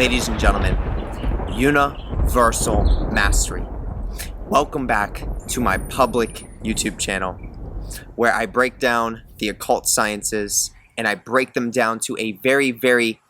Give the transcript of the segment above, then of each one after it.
Ladies and gentlemen, Universal Mastery. Welcome back to my public YouTube channel where I break down the occult sciences and I break them down to a very, very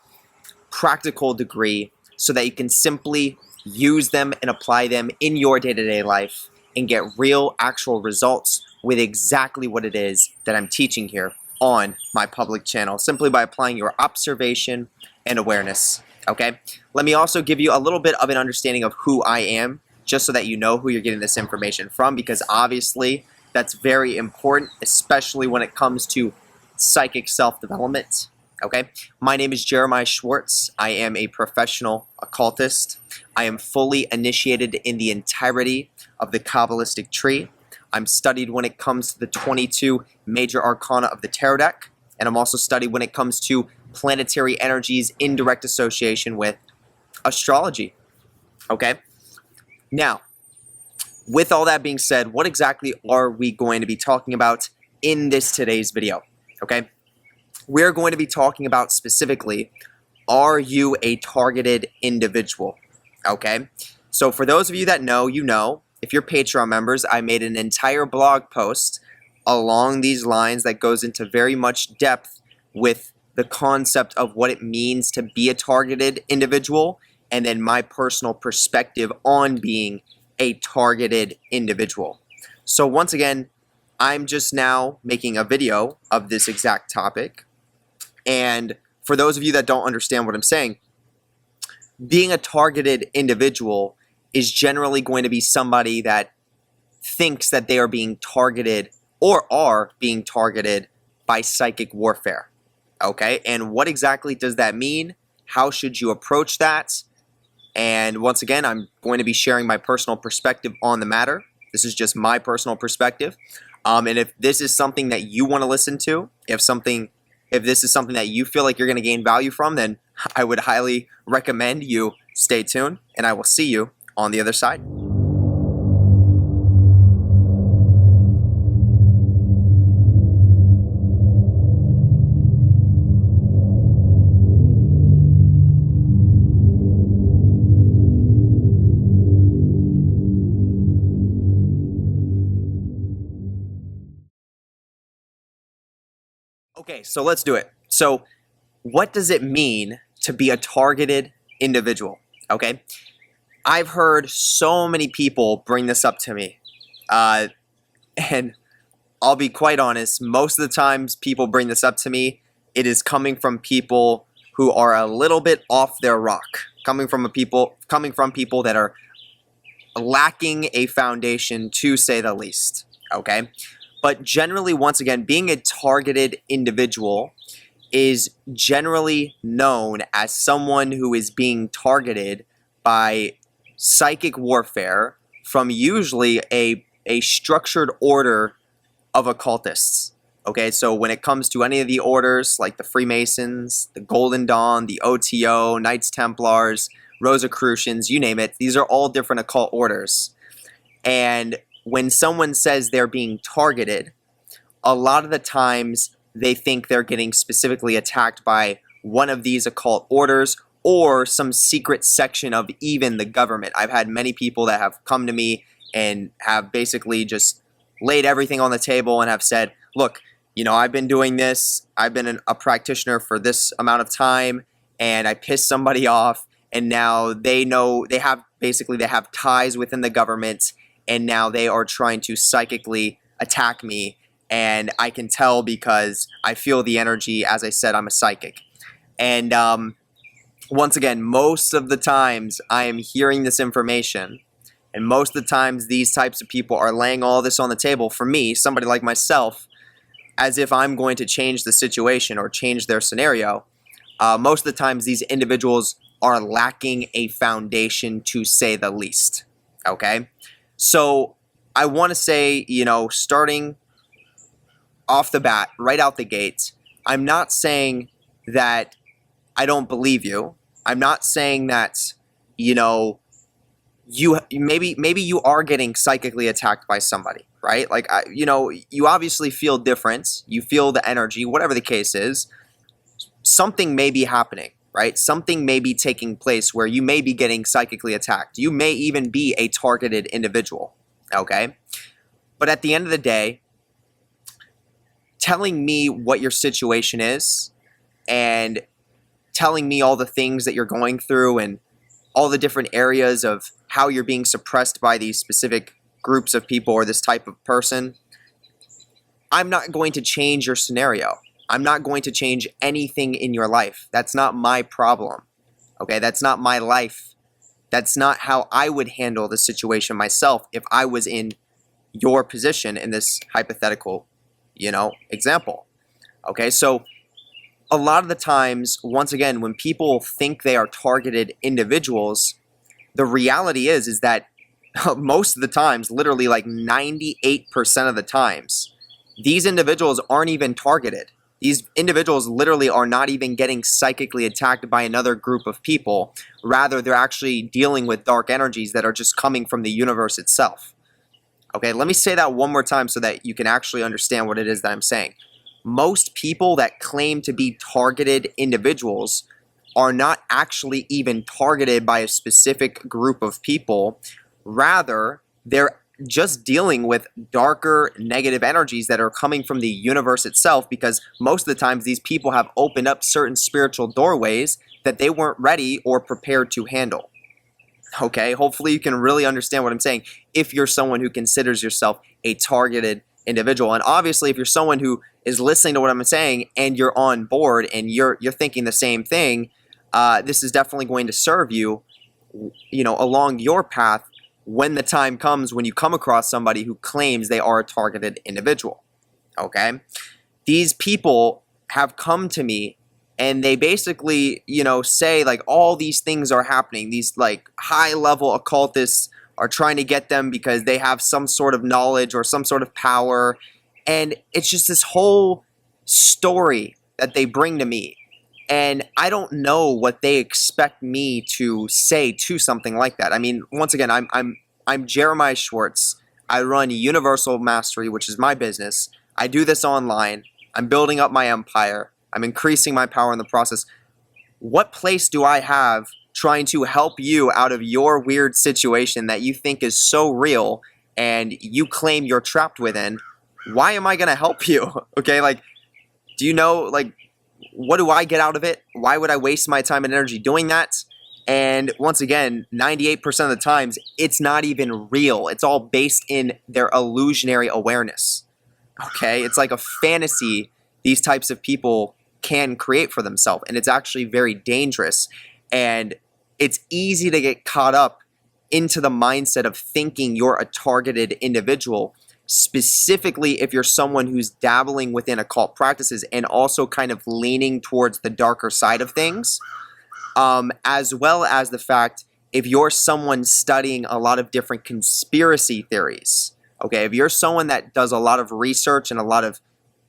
practical degree so that you can simply use them and apply them in your day-to-day life and get real, actual results with exactly what it is that I'm teaching here on my public channel, simply by applying your observation and awareness. Okay, let me also give you a little bit of an understanding of who I am, just so that you know who you're getting this information from, because obviously that's very important, especially when it comes to psychic self-development. Okay, my name is Jeremiah Schwartz. I am a professional occultist. I am fully initiated in the entirety of the Kabbalistic tree. I'm studied when it comes to the 22 major arcana of the tarot deck, and I'm also studied when it comes to planetary energies in direct association with astrology. Okay? Now, with all that being said, what exactly are we going to be talking about in today's video? Okay? We're going to be talking about specifically, are you a targeted individual? Okay? So for those of you that know, you know. If you're Patreon members, I made an entire blog post along these lines that goes into very much depth with the concept of what it means to be a targeted individual, and then my personal perspective on being a targeted individual. So once again, I'm just now making a video of this exact topic. And for those of you that don't understand what I'm saying, being a targeted individual is generally going to be somebody that thinks that they are being targeted or are being targeted by psychic warfare. Okay, and what exactly does that mean? How should you approach that? And once again, I'm going to be sharing my personal perspective on the matter. This is just my personal perspective. And if this is something that you want to listen to, if this is something that you feel like you're going to gain value from, then I would highly recommend you stay tuned, and I will see you on the other side. Okay, so let's do it. So what does it mean to be a targeted individual? Okay, I've heard so many people bring this up to me, and I'll be quite honest, most of the times people bring this up to me, it is coming from people who are a little bit off their rock, coming from people that are lacking a foundation, to say the least. Okay, but generally, once again, being a targeted individual is generally known as someone who is being targeted by psychic warfare from usually a structured order of occultists. Okay, so when it comes to any of the orders like the Freemasons, the Golden Dawn, the OTO, Knights Templars, Rosicrucians, you name it, these are all different occult orders. And when someone says they're being targeted, a lot of the times they think they're getting specifically attacked by one of these occult orders or some secret section of even the government. I've had many people that have come to me and have basically just laid everything on the table and have said, look, you know, I've been doing this, I've been a practitioner for this amount of time, and I pissed somebody off, and now they know they have ties within the government, and now they are trying to psychically attack me, and I can tell because I feel the energy. As I said, I'm a psychic. And once again, most of the times I am hearing this information, and most of the times these types of people are laying all this on the table for me, somebody like myself, as if I'm going to change the situation or change their scenario. Most of the times these individuals are lacking a foundation, to say the least. Okay? So I want to say, you know, starting off the bat, right out the gate, I'm not saying that I don't believe you. I'm not saying that, you know, you maybe you are getting psychically attacked by somebody, right? Like, you know, you obviously feel different. You feel the energy, whatever the case is. Something may be happening. right? Something may be taking place where you may be getting psychically attacked. You may even be a targeted individual, okay? But at the end of the day, telling me what your situation is and telling me all the things that you're going through and all the different areas of how you're being suppressed by these specific groups of people or this type of person, I'm not going to change your scenario. I'm not going to change anything in your life. That's not my problem, okay? That's not my life. That's not how I would handle the situation myself if I was in your position in this hypothetical, example, okay? So a lot of the times, once again, when people think they are targeted individuals, the reality is that most of the times, literally like 98% of the times, these individuals aren't even targeted. These individuals literally are not even getting psychically attacked by another group of people. Rather, they're actually dealing with dark energies that are just coming from the universe itself. Okay, let me say that one more time so that you can actually understand what it is that I'm saying. Most people that claim to be targeted individuals are not actually even targeted by a specific group of people. Rather, they're just dealing with darker negative energies that are coming from the universe itself, because most of the times these people have opened up certain spiritual doorways that they weren't ready or prepared to handle. Okay, hopefully you can really understand what I'm saying if you're someone who considers yourself a targeted individual. And obviously, if you're someone who is listening to what I'm saying and you're on board and you're thinking the same thing, this is definitely going to serve you, along your path when the time comes when you come across somebody who claims they are a targeted individual. Okay, these people have come to me and they basically, say like all these things are happening. These like high level occultists are trying to get them because they have some sort of knowledge or some sort of power. And it's just this whole story that they bring to me. And I don't know what they expect me to say to something like that. I mean, once again, I'm Jeremiah Schwartz. I run Universal Mastery, which is my business. I do this online. I'm building up my empire. I'm increasing my power in the process. What place do I have trying to help you out of your weird situation that you think is so real and you claim you're trapped within? Why am I going to help you? Okay, like, do you know, like, what do I get out of it? Why would I waste my time and energy doing that? And once again, 98% of the times, it's not even real. It's all based in their illusionary awareness. Okay, it's like a fantasy these types of people can create for themselves, and it's actually very dangerous. And it's easy to get caught up into the mindset of thinking you're a targeted individual, specifically if you're someone who's dabbling within occult practices and also kind of leaning towards the darker side of things, as well as the fact if you're someone studying a lot of different conspiracy theories. Okay, if you're someone that does a lot of research and a lot of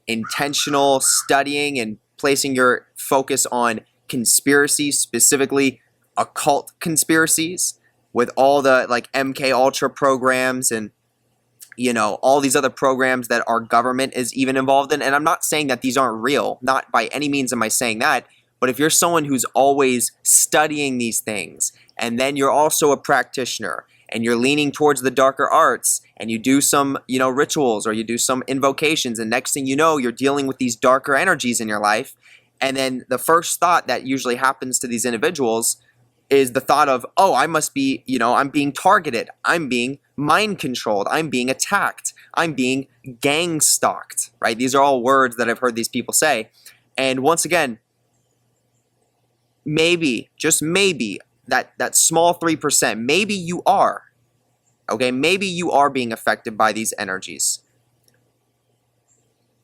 intentional studying and placing your focus on conspiracies, specifically occult conspiracies, with all the like MK Ultra programs and all these other programs that our government is even involved in. And I'm not saying that these aren't real, not by any means am I saying that, but if you're someone who's always studying these things, and then you're also a practitioner, and you're leaning towards the darker arts, and you do some, rituals, or you do some invocations, and next thing you know, you're dealing with these darker energies in your life, and then the first thought that usually happens to these individuals is the thought of, oh, I must be, I'm being targeted, I'm being mind controlled, I'm being attacked, I'm being gang stalked, right? These are all words that I've heard these people say. And once again, maybe, just maybe, that small 3%, maybe you are, okay? Maybe you are being affected by these energies.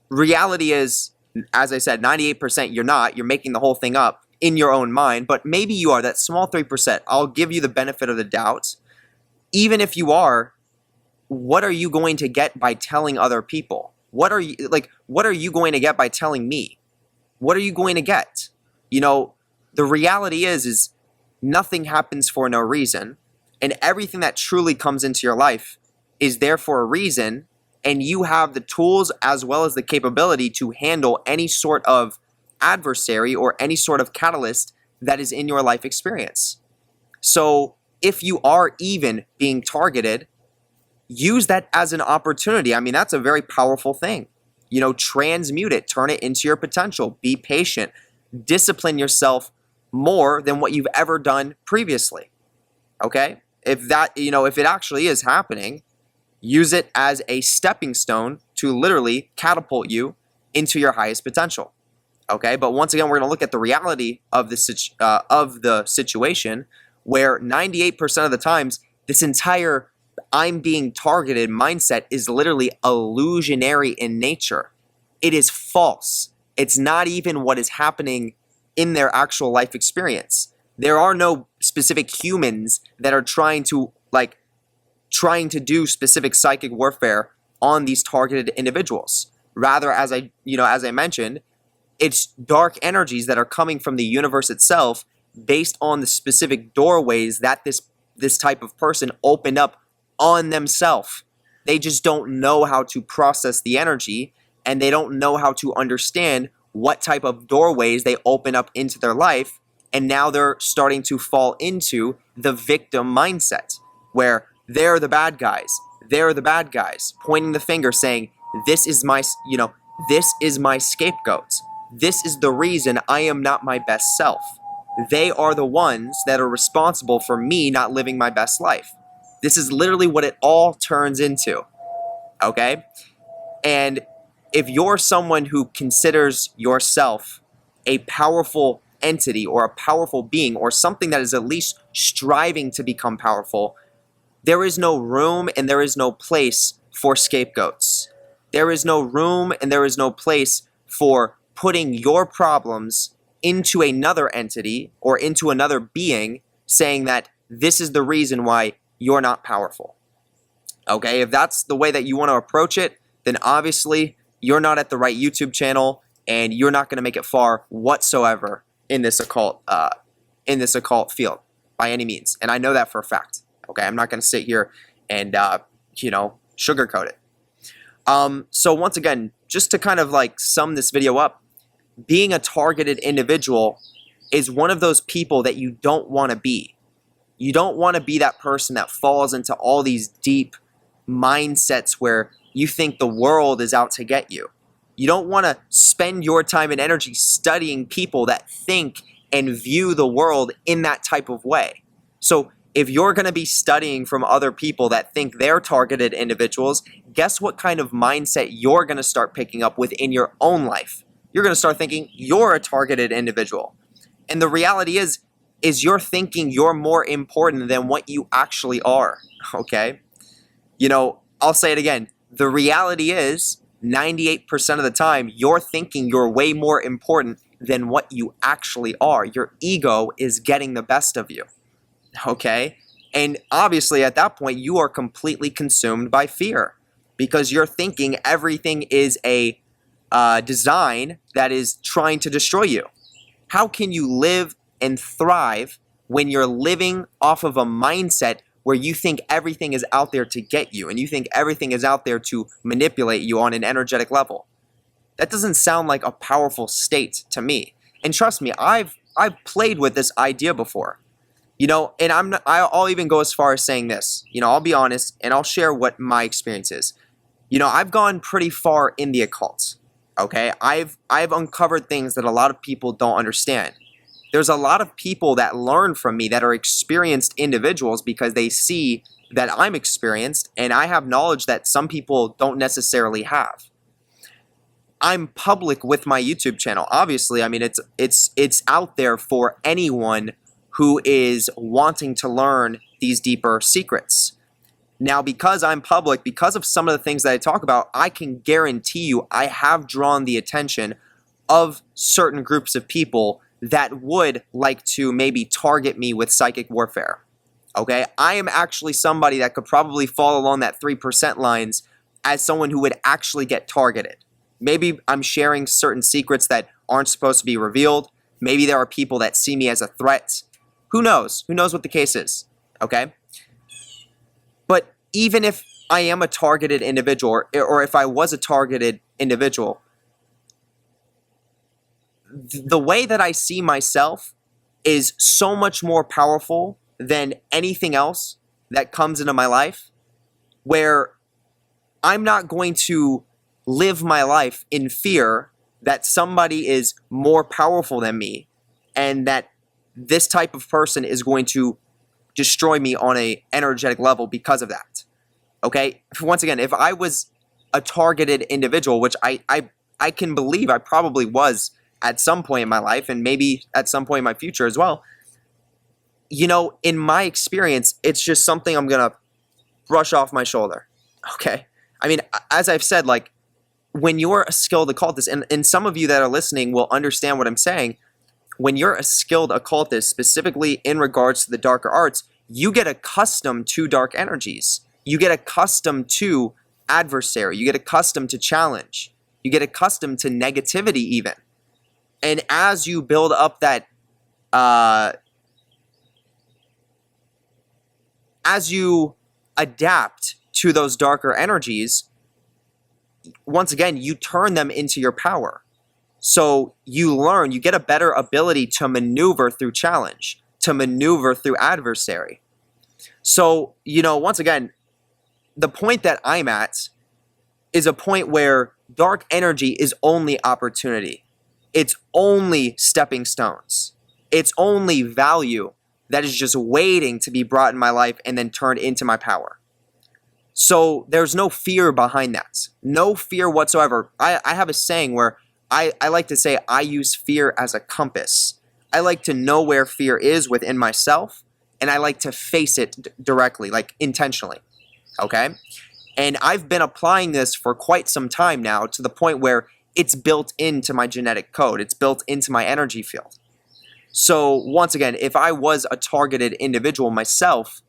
Reality is, as I said, 98% you're not. You're making the whole thing up in your own mind, but maybe you are, that small 3%. I'll give you the benefit of the doubt. Even if you are, what are you going to get by telling other people? What are you going to get by telling me? What are you going to get? The reality is nothing happens for no reason, and everything that truly comes into your life is there for a reason, and you have the tools as well as the capability to handle any sort of adversary or any sort of catalyst that is in your life experience. So if you are even being targeted, use that as an opportunity. I mean, that's a very powerful thing. You know, transmute it, turn it into your potential, be patient, discipline yourself more than what you've ever done previously. Okay? If that, you know, if it actually is happening, use it as a stepping stone to literally catapult you into your highest potential. Okay? But once again, we're going to look at the reality of the situation, where 98% of the times, this entire I'm being targeted mindset is literally illusionary in nature. It is false. It's not even what is happening in their actual life experience. There are no specific humans that are trying to do specific psychic warfare on these targeted individuals. Rather, as I mentioned, it's dark energies that are coming from the universe itself based on the specific doorways that this type of person opened up on themselves. They just don't know how to process the energy, and they don't know how to understand what type of doorways they open up into their life, and now they're starting to fall into the victim mindset, where they're the bad guys, pointing the finger saying, this is my scapegoat. This is the reason I am not my best self. They are the ones that are responsible for me not living my best life. This is literally what it all turns into, okay? And if you're someone who considers yourself a powerful entity or a powerful being or something that is at least striving to become powerful, there is no room and there is no place for scapegoats. There is no room and there is no place for putting your problems into another entity or into another being, saying that this is the reason why you're not powerful. Okay, if that's the way that you want to approach it, then obviously you're not at the right YouTube channel, and you're not going to make it far whatsoever in this occult field by any means. And I know that for a fact. Okay, I'm not going to sit here and sugarcoat it. So once again, just to kind of sum this video up, being a targeted individual is one of those people that you don't want to be. You don't want to be that person that falls into all these deep mindsets where you think the world is out to get you. You don't want to spend your time and energy studying people that think and view the world in that type of way. So if you're going to be studying from other people that think they're targeted individuals, guess what kind of mindset you're going to start picking up within your own life? You're going to start thinking you're a targeted individual. And the reality is you're thinking you're more important than what you actually are, okay? I'll say it again. The reality is 98% of the time, you're thinking you're way more important than what you actually are. Your ego is getting the best of you, okay? And obviously at that point, you are completely consumed by fear because you're thinking everything is a design that is trying to destroy you. How can you live and thrive when you're living off of a mindset where you think everything is out there to get you and you think everything is out there to manipulate you on an energetic level? That doesn't sound like a powerful state to me. And trust me, I've played with this idea before. And I'll even go as far as saying this. I'll be honest and I'll share what my experience is. I've gone pretty far in the occult. Okay? I've uncovered things that a lot of people don't understand. There's a lot of people that learn from me that are experienced individuals because they see that I'm experienced and I have knowledge that some people don't necessarily have. I'm public with my YouTube channel. Obviously, I mean, it's out there for anyone who is wanting to learn these deeper secrets. Now, because I'm public, because of some of the things that I talk about, I can guarantee you I have drawn the attention of certain groups of people that would like to maybe target me with psychic warfare. Okay? I am actually somebody that could probably fall along that 3% lines as someone who would actually get targeted. Maybe I'm sharing certain secrets that aren't supposed to be revealed. Maybe there are people that see me as a threat. Who knows? Who knows what the case is? Okay? But even if I am a targeted individual, or if I was a targeted individual, the way that I see myself is so much more powerful than anything else that comes into my life, where I'm not going to live my life in fear that somebody is more powerful than me and that this type of person is going to destroy me on an energetic level because of that. Okay? Once again, if I was a targeted individual, which I can believe I probably was at some point in my life and maybe at some point in my future as well, you know, in my experience, it's just something I'm going to brush off my shoulder. Okay? I mean, as I've said, like, when you're a skilled occultist, and some of you that are listening will understand what I'm saying, when you're a skilled occultist, specifically in regards to the darker arts, you get accustomed to dark energies. You get accustomed to adversary. You get accustomed to challenge. You get accustomed to negativity even. And as you build up that, as you adapt to those darker energies, once again, you turn them into your power. So you learn, you get a better ability to maneuver through challenge, to maneuver through adversary. So, you know, once again, the point that I'm at is a point where dark energy is only opportunity. It's only stepping stones. It's only value that is just waiting to be brought in my life and then turned into my power. So there's no fear behind that. No fear whatsoever. I have a saying where I like to say I use fear as a compass. I like to know where fear is within myself, and I like to face it directly, like intentionally. Okay? And I've been applying this for quite some time now, to the point where it's built into my genetic code. It's built into my energy field. So once again, if I was a targeted individual myself,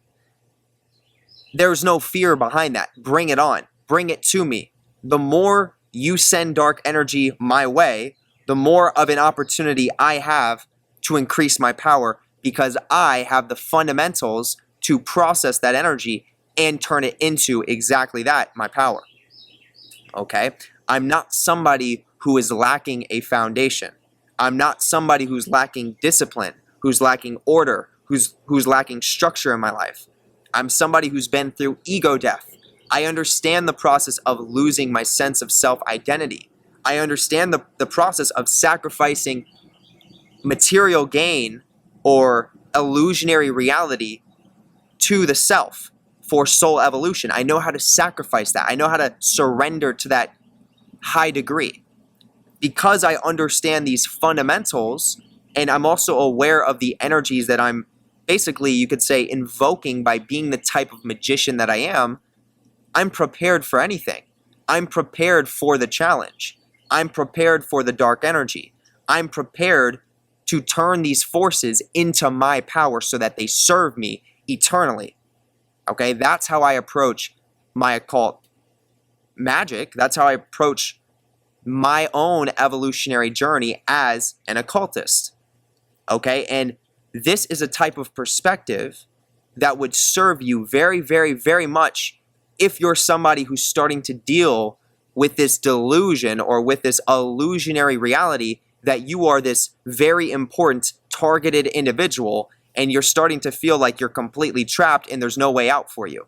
there's no fear behind that. Bring it on. Bring it to me. The more you send dark energy my way, the more of an opportunity I have to increase my power, because I have the fundamentals to process that energy and turn it into exactly that, my power. Okay? I'm not somebody who is lacking a foundation. I'm not somebody who's lacking discipline, who's lacking order, who's lacking structure in my life. I'm somebody who's been through ego death. I understand the process of losing my sense of self-identity. I understand the process of sacrificing material gain or illusionary reality to the self for soul evolution. I know how to sacrifice that. I know how to surrender to that high degree. Because I understand these fundamentals, and I'm also aware of the energies that I'm basically, you could say, invoking by being the type of magician that I am, I'm prepared for anything. I'm prepared for the challenge. I'm prepared for the dark energy. I'm prepared to turn these forces into my power so that they serve me eternally. Okay, that's how I approach my occult magic. That's how I approach my own evolutionary journey as an occultist. Okay, and this is a type of perspective that would serve you very, very, very much if you're somebody who's starting to deal with this delusion or with this illusionary reality that you are this very important targeted individual, and you're starting to feel like you're completely trapped and there's no way out for you.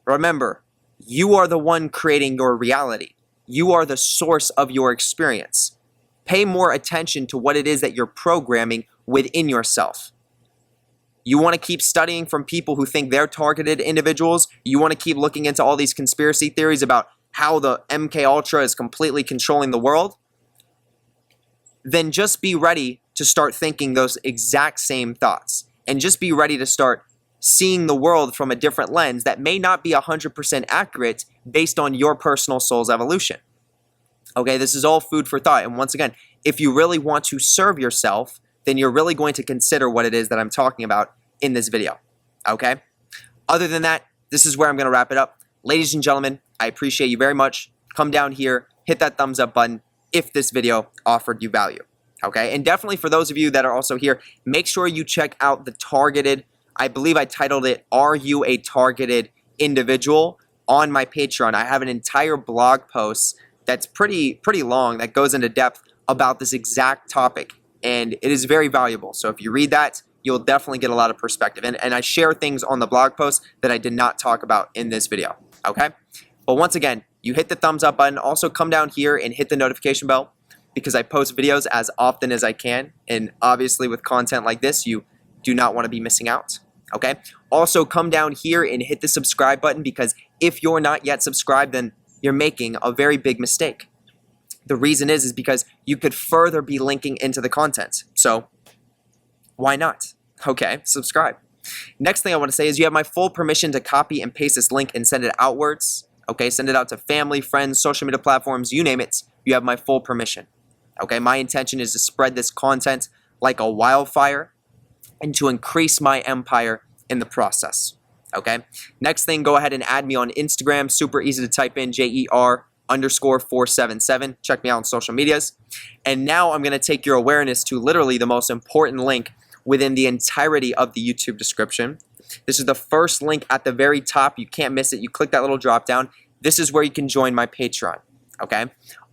Remember, you are the one creating your reality. You are the source of your experience. Pay more attention to what it is that you're programming within yourself. You want to keep studying from people who think they're targeted individuals. You want to keep looking into all these conspiracy theories about how the MK Ultra is completely controlling the world. Then just be ready to start thinking those exact same thoughts. And just be ready to start seeing the world from a different lens that may not be 100% accurate based on your personal soul's evolution. Okay, this is all food for thought. And once again, if you really want to serve yourself, then you're really going to consider what it is that I'm talking about in this video. Okay? Other than that, this is where I'm going to wrap it up. Ladies and gentlemen, I appreciate you very much. Come down here, hit that thumbs up button if this video offered you value. Okay? And definitely for those of you that are also here, make sure you check out the targeted, I believe I titled it, Are You a Targeted Individual? On my Patreon. I have an entire blog post that's pretty long that goes into depth about this exact topic. and it is very valuable. So if you read that, you'll definitely get a lot of perspective. And I share things on the blog post that I did not talk about in this video, okay? But once again, you hit the thumbs up button. Also come down here and hit the notification bell because I post videos as often as I can. And obviously with content like this, you do not want to be missing out, okay? Also come down here and hit the subscribe button because if you're not yet subscribed, then you're making a very big mistake. The reason is because you could further be linking into the content. So why not? Okay, subscribe. Next thing I want to say is you have my full permission to copy and paste this link and send it outwards. Okay, send it out to family, friends, social media platforms, you name it. You have my full permission. Okay, my intention is to spread this content like a wildfire and to increase my empire in the process. Okay, next thing, go ahead and add me on Instagram. Super easy to type in JER_477. Check me out on social medias. And now I'm going to take your awareness to literally the most important link within the entirety of the YouTube description. This is the first link at the very top. You can't miss it. You click that little drop down. This is where you can join my Patreon. Okay?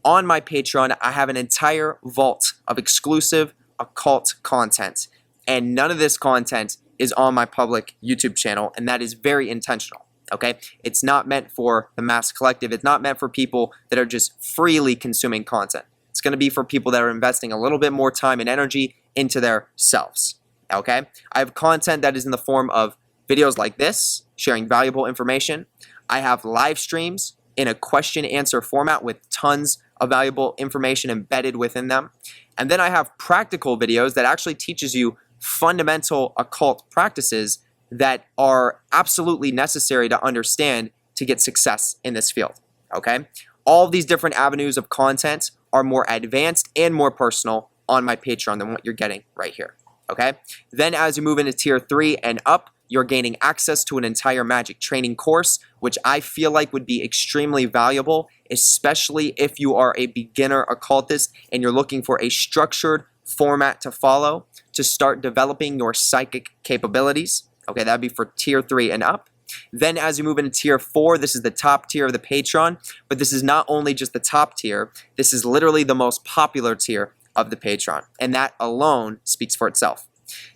On my Patreon, I have an entire vault of exclusive occult content. And none of this content is on my public YouTube channel, and that is very intentional. Okay? It's not meant for the mass collective. It's not meant for people that are just freely consuming content. It's going to be for people that are investing a little bit more time and energy into their selves. Okay? I have content that is in the form of videos like this, sharing valuable information. I have live streams in a question-answer format with tons of valuable information embedded within them. And then I have practical videos that actually teaches you fundamental occult practices that are absolutely necessary to understand to get success in this field. Okay? All of these different avenues of content are more advanced and more personal on my Patreon than what you're getting right here. Okay? Then as you move into tier 3 and up, you're gaining access to an entire magic training course, which I feel like would be extremely valuable, especially if you are a beginner occultist and you're looking for a structured format to follow to start developing your psychic capabilities. Okay, that'd be for tier 3 and up. Then as you move into tier 4, this is the top tier of the Patreon, but this is not only just the top tier, this is literally the most popular tier of the Patreon, and that alone speaks for itself.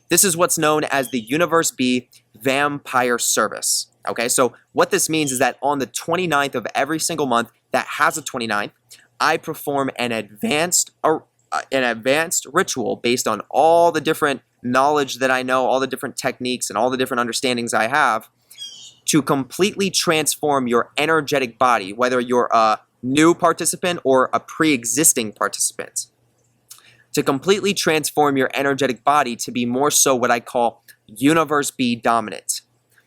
This is what's known as the Universe.B Vampire Service. Okay, so what this means is that on the 29th of every single month that has a 29th, I perform an advanced ritual based on all the different knowledge that I know, all the different techniques and all the different understandings I have to completely transform your energetic body, whether you're a new participant or a pre-existing participant. To completely transform your energetic body to be more so what I call Universe.B dominant.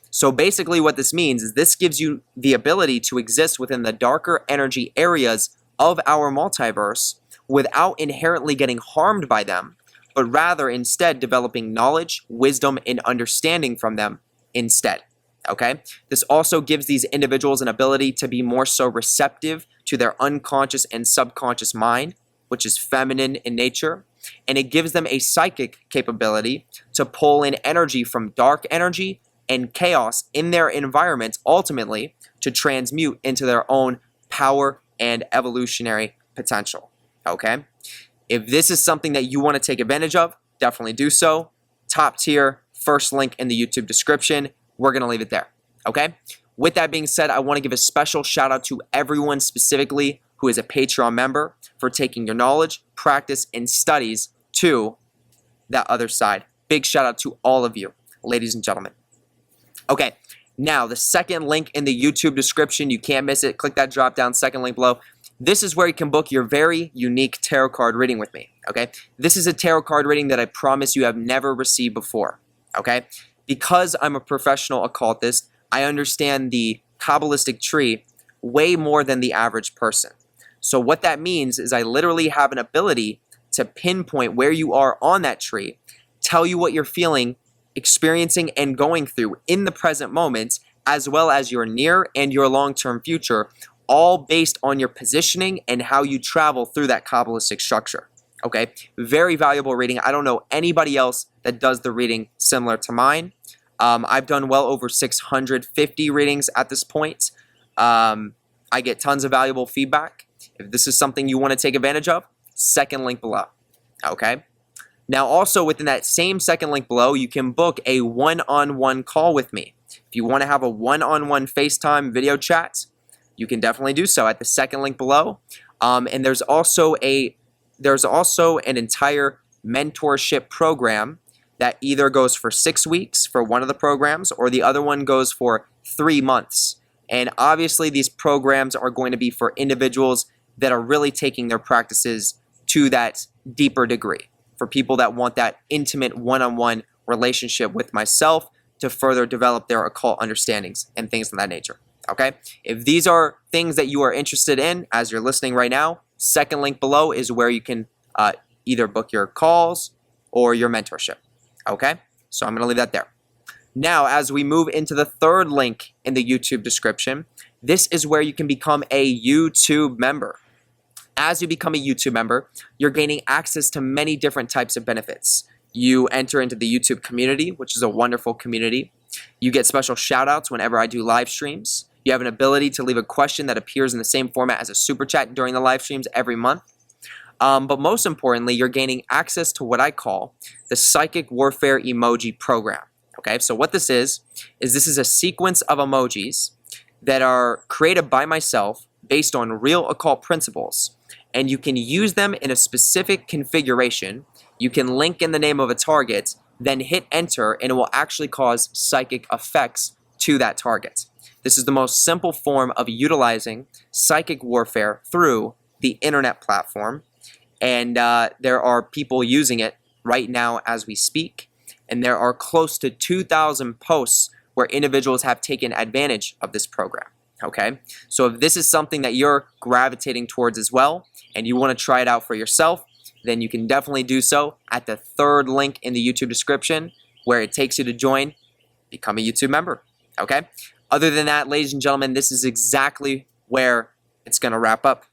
So basically what this means is this gives you the ability to exist within the darker energy areas of our multiverse without inherently getting harmed by them, but rather instead developing knowledge, wisdom, and understanding from them instead. Okay? This also gives these individuals an ability to be more so receptive to their unconscious and subconscious mind, which is feminine in nature, and it gives them a psychic capability to pull in energy from dark energy and chaos in their environment, ultimately to transmute into their own power and evolutionary potential. Okay? If this is something that you want to take advantage of, definitely do so. Top tier, first link in the YouTube description. We're going to leave it there. Okay? With that being said, I want to give a special shout out to everyone specifically who is a Patreon member for taking your knowledge, practice, and studies to that other side. Big shout out to all of you, ladies and gentlemen. Okay, now the second link in the YouTube description, you can't miss it. Click that drop down, second link below. This is where you can book your very unique tarot card reading with me, okay? This is a tarot card reading that I promise you have never received before, okay? Because I'm a professional occultist, I understand the Kabbalistic tree way more than the average person. So what that means is I literally have an ability to pinpoint where you are on that tree, tell you what you're feeling, experiencing, and going through in the present moment, as well as your near and your long-term future, all based on your positioning and how you travel through that Kabbalistic structure. Okay, very valuable reading. I don't know anybody else that does the reading similar to mine. I've done well over 650 readings at this point. I get tons of valuable feedback. If this is something you want to take advantage of, second link below. Okay, Now also within that same second link below, you can book a one-on-one call with me. If you want to have a one-on-one FaceTime video chat, you can definitely do so at the second link below. And there's also an entire mentorship program that either goes for 6 weeks for one of the programs, or the other one goes for 3 months. And obviously these programs are going to be for individuals that are really taking their practices to that deeper degree, for people that want that intimate one-on-one relationship with myself to further develop their occult understandings and things of that nature. Okay? If these are things that you are interested in as you're listening right now, second link below is where you can either book your calls or your mentorship. Okay? So I'm going to leave that there. Now, as we move into the third link in the YouTube description, this is where you can become a YouTube member. As you become a YouTube member, you're gaining access to many different types of benefits. You enter into the YouTube community, which is a wonderful community. You get special shout outs whenever I do live streams. You have an ability to leave a question that appears in the same format as a super chat during the live streams every month. But most importantly, you're gaining access to what I call the Psychic Warfare Emoji Program. Okay, so what this is this is a sequence of emojis that are created by myself based on real occult principles. And you can use them in a specific configuration. You can link in the name of a target, then hit enter, and it will actually cause psychic effects to that target. This is the most simple form of utilizing psychic warfare through the internet platform. And there are people using it right now as we speak. And there are close to 2,000 posts where individuals have taken advantage of this program. Okay, so if this is something that you're gravitating towards as well, and you want to try it out for yourself, then you can definitely do so at the third link in the YouTube description, where it takes you to join, become a YouTube member. Okay, other than that, ladies and gentlemen, this is exactly where it's going to wrap up.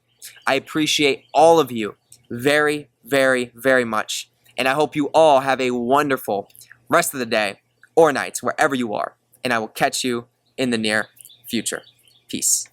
I appreciate all of you very, very, very much, and I hope you all have a wonderful rest of the day or night, wherever you are, and I will catch you in the near future. Peace.